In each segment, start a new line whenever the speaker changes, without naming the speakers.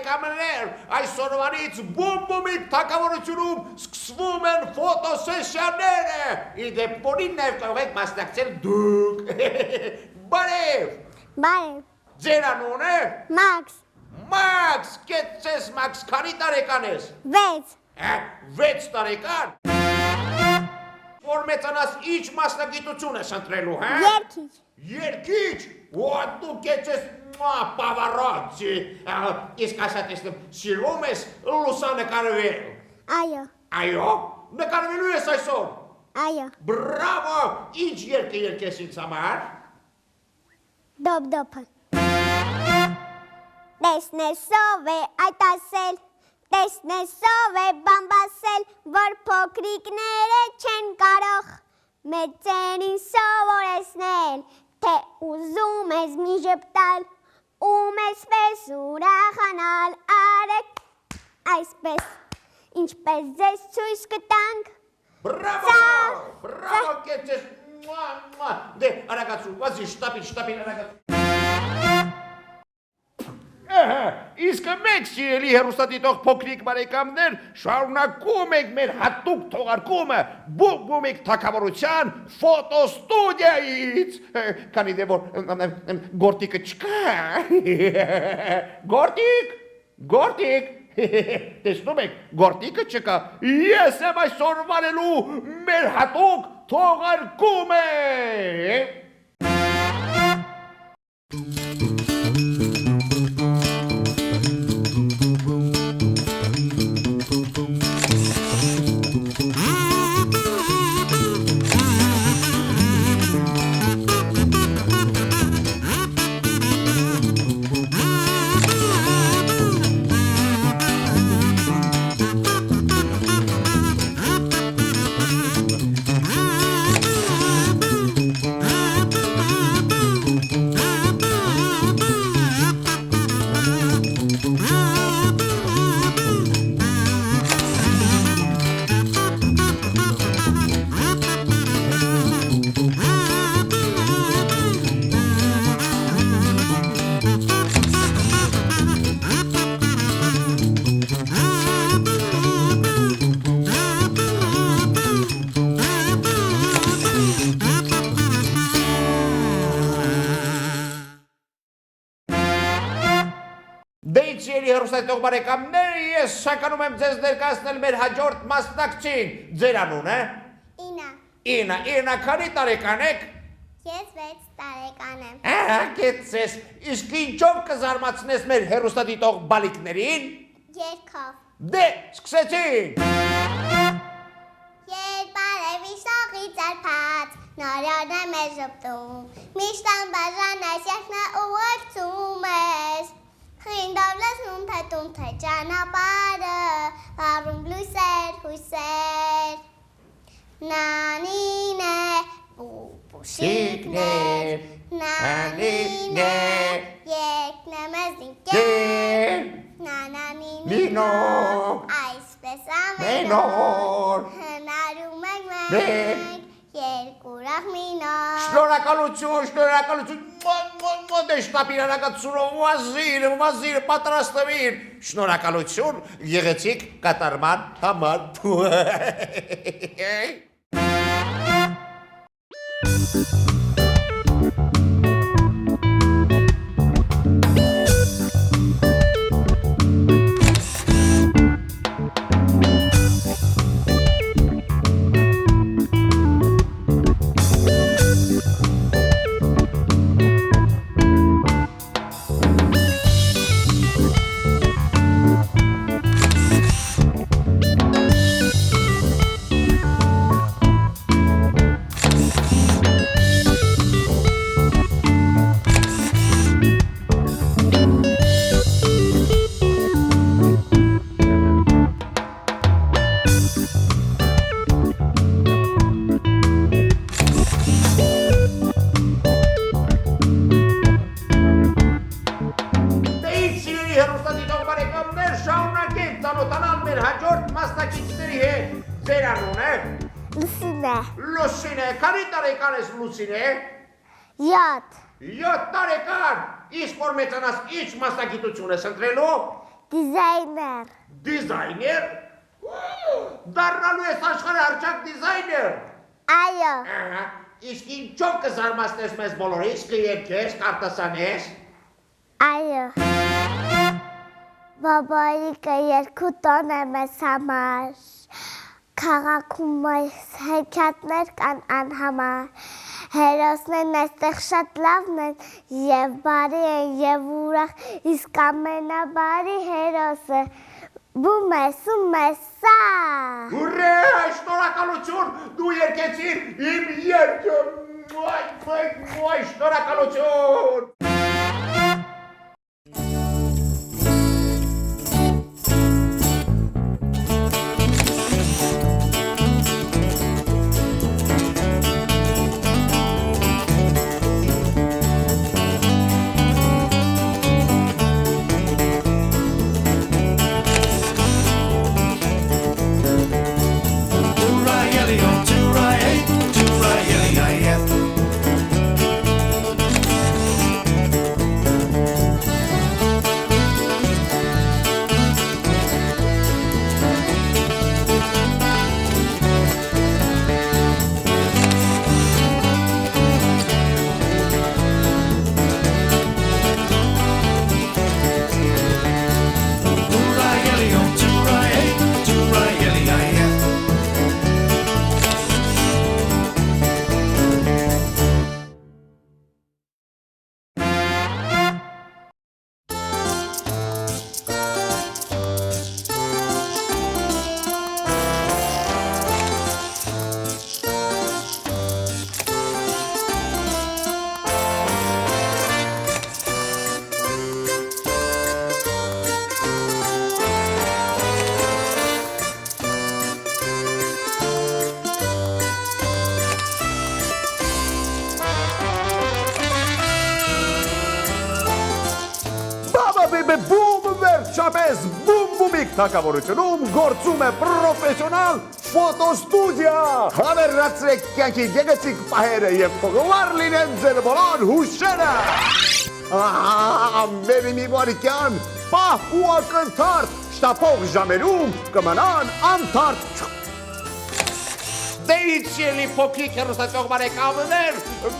բարեկամներ, այսօրվանից բոմբոմիկ թագավորությունում սկսվում են ֆոտոսեսիաները։ Իդեպ բոլին նաև կարող եք մասնակցել դուք։ Բարև։
Բարև։
Ձեր անունը։
Մաքս։
Մաքս, կեցես Մաքս, քանի տարեկան ես։
6։
6 տարեկան։ Որ մեծանաս ինչ մասնագիտություն ես ընտրելու, հա։
Երգիչ։
Երգիչ։ Ու դու կեցես պավարոց։ Իսկ ասա տեսնեմ, սիրում ես լուսանկարվել։
Այո։
Այո, նկարվելու ես այսօր։
Այո։
Բրավո, ինչ երգ երգես ինձ համար։
Դոպ-դոպը։ Տեսնես ով է այդ ասել, տեսնես ով է բամբասել, որ փոքրիկները չեն կարող մեծերին սովորեցնել, թե ուզում ես մի ժպտալ, ում եսպես ուրախանալ, արեք այսպես, ինչպես ձեզ ցույց կտանք։
Բրավո, բրավո, կեցես, դե, արագացու, վազի, շտապին, արագացու։ Իսկ մեկ սիրելի հեռուստադիտող փոքրիկ բարեկամներ, շարունակում ենք մեր հատուկ թողարկումը բոմբոմիկ թագավորության ֆոտոստուդիայից, քանի դե որ գորտիկը չկա։ Գորտիկ, տեսնում եք, գորտիկը չկա, ես եմ այսօր վարելու մեր հատուկ թողարկումը։ Դեյցիելի հեռուստադիտող բարեկամներ, ես շականում եմ ձեզ ներկայացնել մեր հաջորդ մասնակցին։ Ձեր անունը։ Ինա, քանի տարեկան եք։
Ես 6 տարեկան եմ։
Կեցես, իսկ ինչով կզարմացնես մեր հեռուստադիտող բալիկներին։
Երգով։
Դե, սկսեցին։
Երբ արևի շողի ծարփած, նորոն է մեզ ժպտում, միշտ անբաժան այս երգն է ուղեկցում ես։ Խինդով լսում թե ճանապարհը, ապրում լույսեր, հույսեր։ Նանին է, պուպուշիկներ, նանին է, երգն է մեզ ինքեր, նանանինինո, այսպես ամենօր, հնարում ենք մենք, երկուրախ մինոր։ Շնորհակալություն,
դե շտապին արագացնող, վազիր, պատրաստվիր, շնորհակալություն, եղեցիք կատարման համար։ Լուսինե, քանի տարեկան ես Լուսինե։
7
7 տարեկան, իսկ որ մեծանաս ինչ մասնագիտություն ես ընտրելու։
Designer.
Designer? Dar nu e աշխարհի արժակ դիզայներ։
Այո։
Ահա, իսկ ինչով կզարմացնես մեզ բոլորիս, կերկես, կարտասանես։
Այո։ Բաբայիկը երկու տոն է մեզ համար։ Քաղաքում այս հեքիաթներ կան անհամար։ Հերոսներն այստեղ շատ լավն են եւ բարի են եւ ուրախ, իսկ ամենաբարի հերոսը Բումեսումեսա։
Հուրե, շնորհակալություն, դու երկեցիր իմ երկը։ Շնորհակալություն։
Վերջապես բումբումիկ թակավորությունում գործում է պրոֆեսիոնալ ֆոտոստուդիա։ Հավերացրեք կյանքի գեղեցիկ պահերը եւ փողովար լինեն ձեր բոլոր հուշերը։ Մեր մի վարքյան պահ ու ակնթարթ շտապող ժամերում կմնան անթարթ։
Դեիցիելի փոքրիկ հեռուստացող բարեկամներ,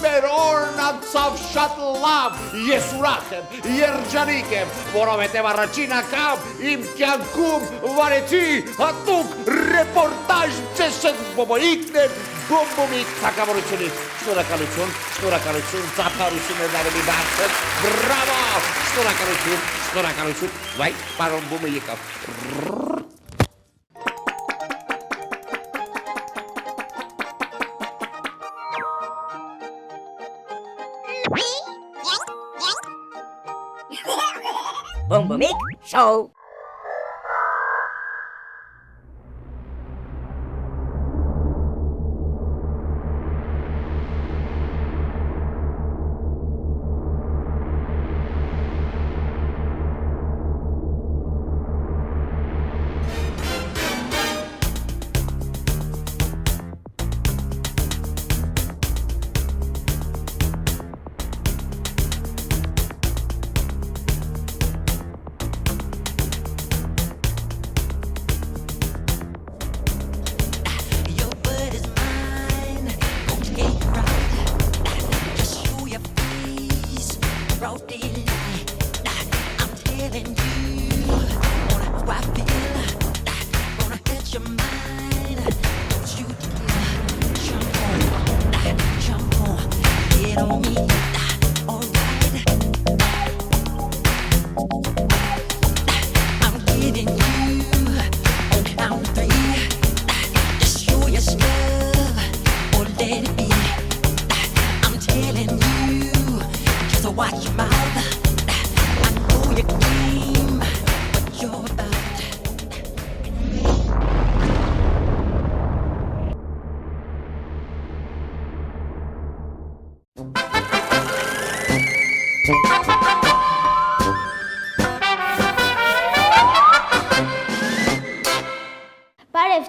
մեր օրն անցավ շատ լավ, ես ուրախ եմ, երջանիկ եմ, որովհետև առաջին անգամ իմ կյանքում վարեցի հատուկ ռեպորտաժ ձեզ հետ բոբոիկն էր բոմբոմիկ թակավորությունից։ Շնորհակալություն, ծափարություն էր արելի բարձր, բրավո, շնորհակալություն, վայ, պարոն բումը եկավ։
Boomboomic Show. Watch your mouth. I know your game, what you're about.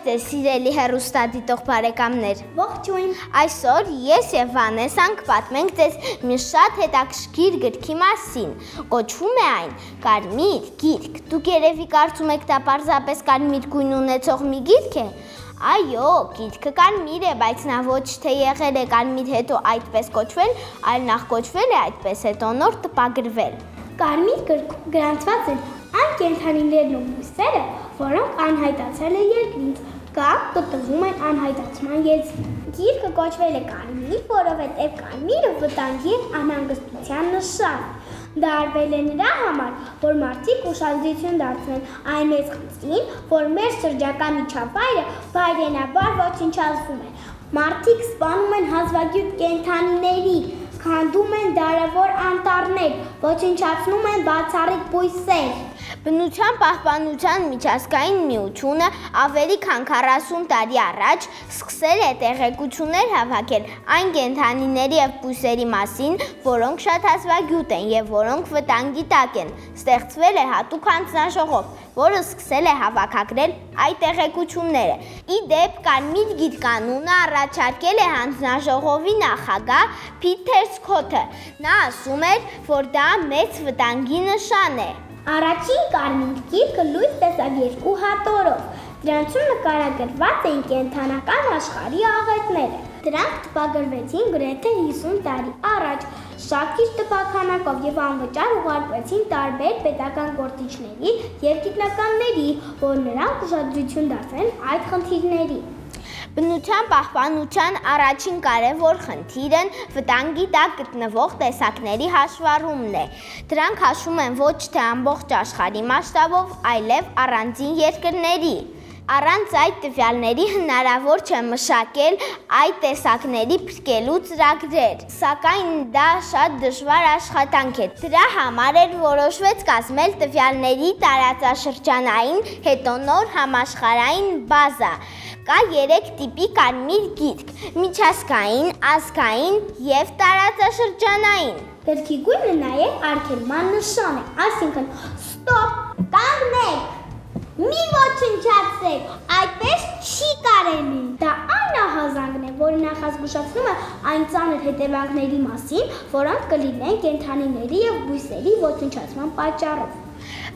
ձեզ սիրելի հեռուստադիտող բարեկամներ։
Ողջույն։
Այսօր ես եւ Վանեսան կպատմենք ձեզ մի շատ հետաքրքիր գրքի մասին։ Կոչվում է այն Կարմիր գիրք։ Դուք երևի կարծում եք դա պարզապես կարմիր գույն ունեցող մի գիրք է։ Այո, գիրքը կարմիր է, բայց նա ոչ թե եղել է կարմիր հետո այդպես կոչվել, այլ նախ կոչվել է այդպես հետո նոր տպագրվել։
Կարմիր գրքում գրանցված են այն կենդանիներն ու բույսերը, որոնք անհայտացել են երկրից կամ գտնվում են անհայտացման եզրին։ Գիրքը կոչվել է կարմիր, որովհետև կարմիրը վտանգի և անհանգստության նշան։ Դա արվել է նրա համար, որ մարդիկ ուշադրություն դարձնեն այն մեծ խնդրին, որ մեր շրջակա միջավայրը վայրենաբար ոչնչացվում է։ Մարդիկ սպանում են հազվագյուտ կենդանիների, քանդում են դարավոր անտառներ, ոչնչացնում են բացառիկ բույսեր։
Բնության պահպանության միջազգային միությունը ավելի քան 40 տարի առաջ սկսել է տեղեկություններ հավաքել այն կենդանիների և բույսերի մասին, որոնք շատ հազվագյուտ են և որոնք վտանգի տակ են։ Ստեղծվել է հատուկ հանձնաժողով, որը սկսել է հավաքագրել այդ տեղեկությունները։ Ի դեպ, Կարմիր գիրկանունը առաջարկել է հանձնաժողովի նախագահ Փիթեր Սքոթը։ Նա ասում էր, որ դա մեծ վտանգի նշան է։
Առաջին կարմիր գիրքը լույս տեսավ 2 հատորով։ Դրանցում նկարագրված էին կենդանական աշխարհի աղետները։ Դրանք տպագրվեցին գրեթե 50 տարի առաջ, շատ քիչ տպաքանակով եւ անվճար ուղարկվեցին տարբեր պետական գործիչների եւ գիտնականների, որ նրանք ուշադրություն դարձնեն այդ խնդիրներին։
Բնության պահպանության առաջին կարևոր խնդիրն վտանգի տակ գտնվող տեսակների հաշվառումն է։ Դրանք հաշվում են ոչ թե ամբողջ աշխարհի մասշտաբով, այլև առանձին երկրների։ Առանց այդ տվյալների հնարավոր չէ մշակել այդ տեսակների փրկելու ծրագրեր, սակայն դա շատ դժվար աշխատանք է։ Դրա համար էլ որոշվեց կազմել տվյալների տարածաշրջանային, հետո նոր համաշխարհային բազա։ Կա 3 տիպի կարմիր գիրք՝ միջազգային, ազգային և տարածաշրջանային։
Գրքի գույնը նաև արգելման նշան է, այսինքն ստոպ, կանգնեք, մի ոչնչացրեք, այդպես չի կարելի։ Դա այն ահազանգն է, որը նախազգուշացնում է այն ծանր հետևանքների մասին, որոնք կլինեն կենդանիների և բույսերի ոչնչացման պատճառով։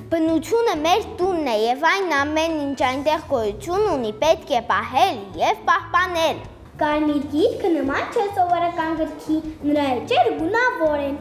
Բնությունը մեր տունն է և այն ամեն ինչ այնտեղ գոյություն ունի, պետք է պահել և պահպանել։
Կարմիր գիրքը նման չէ սովորական գրքի, նրա էջերը գունավոր են՝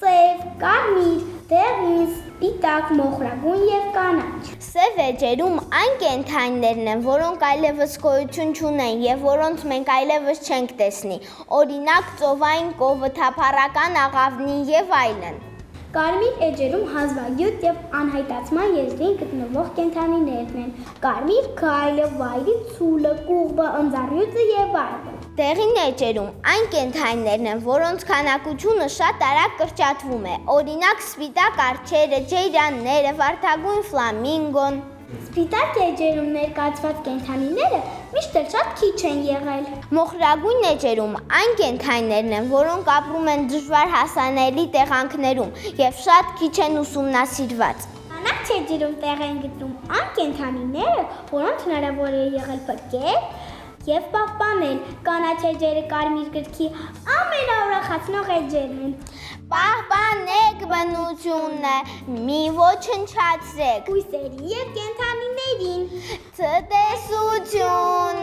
սև, կարմիր, դեղին, սպիտակ, մոխրագույն և կանաչ։
Սև էջերում այն կենդանիներն են, որոնք այլևս գոյություն չունեն և որոնց մենք այլևս չենք տեսնի, օրինակ ծովային կովը, թափառական աղավնին և այլն։
Կարմիր էջերում հազվագյուտ և անհայտացման եզրին գտնվող կենդանիներն են՝ կարմիր գայլը, վայրի ցուլը, կուղբը, ընձառյուծը և այլն։
Դեղին էջերում այն կենդանիներն են, որոնց քանակությունը շատ արագ կրճատվում է, օրինակ սպիտակ արջերը, ջեյրանները, վարդագույն ֆլամինգոն։
Սպիտակ էջերում ներկայացված կենդանիները միշտ էլ շատ քիչ են եղել։
Մոխրագույն էջերում այն կենդանիներն են, որոնք ապրում են դժվար հասանելի տեղանքներում և շատ քիչ են ուսումնասիրված։
Կանաչ էջերում տեղ են գտնում այն կենդանիները, որոնց հնարավոր է եղել փրկել և պահպանել։ Կանաչ էջերը կարմիր գրքի ամենաուրախացնող էջերն են։
Պահպանեք բնությունը, մի ոչնչացրեք
Բույսերի և կենդանիներին։
Ցտեսություն։